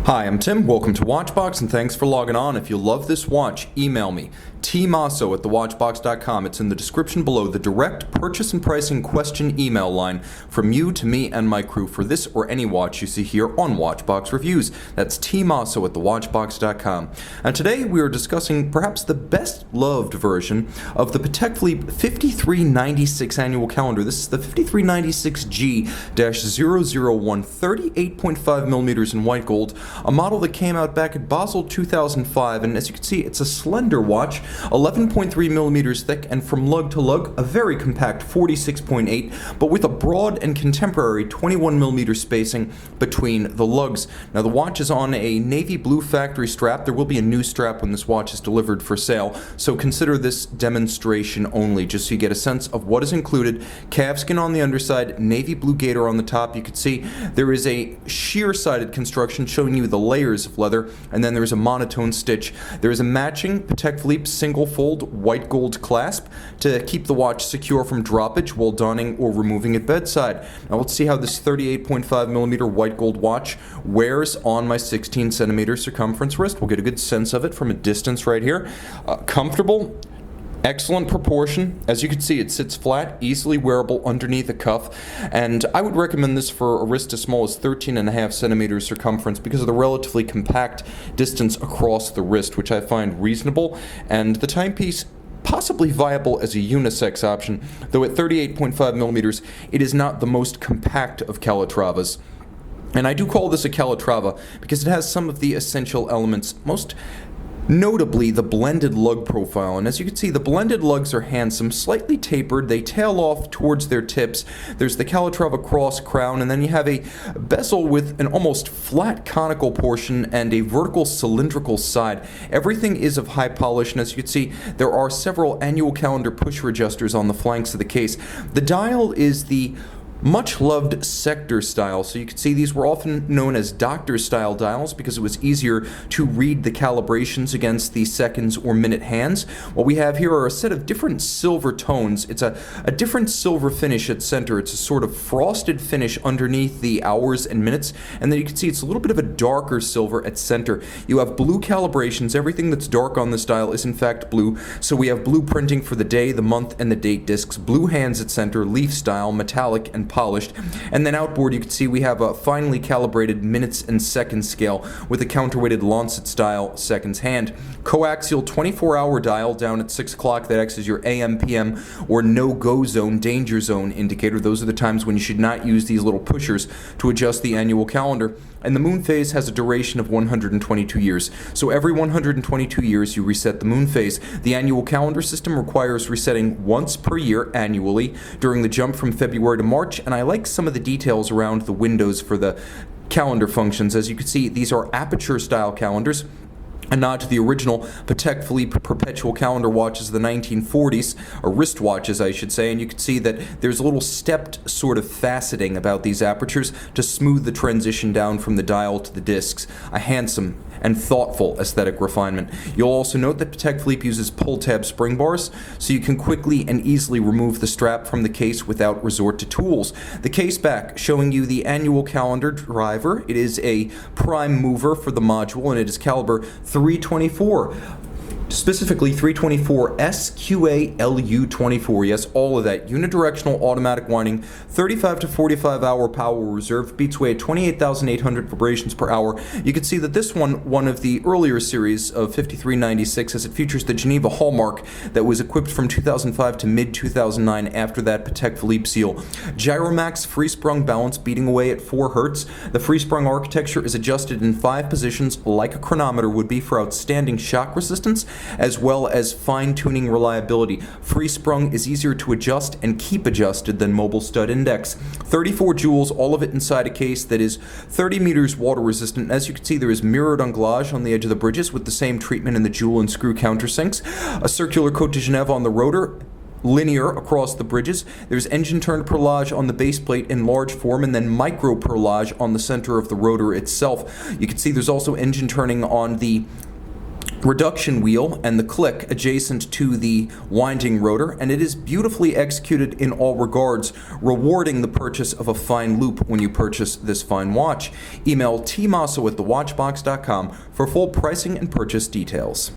Hi, I'm Tim. Welcome to Watchbox, and thanks for logging on. If you love this watch, email me, tmosso at thewatchbox.com. It's in the description below, the direct purchase and pricing question email line from you to me and my crew for this or any watch you see here on Watchbox Reviews. That's tmosso at thewatchbox.com. And today we are discussing perhaps the best loved version of the Patek Philippe 5396 annual calendar. This is the 5396G-001, 38.5 millimeters in white gold, a model that came out back at Basel 2005, and as you can see, it's a slender watch, 11.3 millimeters thick, and from lug to lug, a very compact 46.8, but with a broad and contemporary 21 millimeter spacing between the lugs. Now the watch is on a navy blue factory strap. There will be a new strap when this watch is delivered for sale, so consider this demonstration only, just so you get a sense of what is included. Calfskin on the underside, navy blue gator on the top. You can see there is a sheer-sided construction showing you the layers of leather, and then there is a monotone stitch. There is a matching Patek Philippe single fold white gold clasp to keep the watch secure from droppage while donning or removing at bedside. Now let's see how this 38.5 millimeter white gold watch wears on my 16 centimeter circumference wrist. We'll get a good sense of it from a distance right here. Comfortable. Excellent proportion. As you can see, it sits flat, easily wearable underneath a cuff, and I would recommend this for a wrist as small as 13.5 centimeters circumference because of the relatively compact distance across the wrist, which I find reasonable, and the timepiece possibly viable as a unisex option, though at 38.5 millimeters, it is not the most compact of Calatravas. And I do call this a Calatrava because it has some of the essential elements, most notably the blended lug profile. And as you can see, the blended lugs are handsome, slightly tapered, they tail off towards their tips. There's the Calatrava cross crown, and then you have a bezel with an almost flat conical portion and a vertical cylindrical side. Everything is of high polish, and as you can see, there are several annual calendar pusher adjusters on the flanks of the case. The dial is the much loved sector style, so you can see these were often known as doctor style dials because it was easier to read the calibrations against the seconds or minute hands. What we have here are a set of different silver tones. It's a different silver finish at center. It's a sort of frosted finish underneath the hours and minutes, and then you can see it's a little bit of a darker silver at center. You have blue calibrations. Everything that's dark on this dial is in fact blue, so we have blue printing for the day, the month, and the date discs, blue hands at center, leaf style, metallic, and polished. And then outboard you can see we have a finely calibrated minutes and seconds scale with a counterweighted Lancet style seconds hand. Coaxial 24-hour dial down at 6 o'clock that acts as your AM, PM, or no-go zone, danger zone indicator. Those are the times when you should not use these little pushers to adjust the annual calendar. And the Moonphase has a duration of 122 years. So every 122 years you reset the Moonphase. The annual calendar system requires resetting once per year annually during the jump from February to March, and I like some of the details around the windows for the calendar functions. As you can see, these are aperture style calendars, a nod to the original Patek Philippe perpetual calendar watches of the 1940s, or wristwatches I should say, and you can see that there's a little stepped sort of faceting about these apertures to smooth the transition down from the dial to the discs. A handsome and thoughtful aesthetic refinement. You'll also note that Patek Philippe uses pull-tab spring bars, so you can quickly and easily remove the strap from the case without resort to tools. The case back showing you the annual calendar driver. It is a prime mover for the module, and it is caliber 324. Specifically 324 SQA-LU24. Yes, all of that. Unidirectional automatic winding, 35 to 45 hour power reserve, beats away at 28,800 vibrations per hour. You can see that this one of the earlier series of 5396, as it features the Geneva hallmark that was equipped from 2005 to mid-2009 after that Patek Philippe seal. Gyromax free-sprung balance beating away at 4 Hz. The free-sprung architecture is adjusted in 5 positions like a chronometer would be for outstanding shock resistance, as well as fine-tuning reliability. Free sprung is easier to adjust and keep adjusted than mobile stud index. 34 jewels, all of it inside a case that is 30 meters water resistant. As you can see, there is mirrored anglage on the edge of the bridges with the same treatment in the jewel and screw countersinks. A circular Cote de Genève on the rotor, linear across the bridges. There's engine turned perlage on the base plate in large form, and then micro perlage on the center of the rotor itself. You can see there's also engine turning on the reduction wheel and the click adjacent to the winding rotor, and it is beautifully executed in all regards, rewarding the purchase of a fine loop when you purchase this fine watch. Email tmosso@thewatchbox.com for full pricing and purchase details.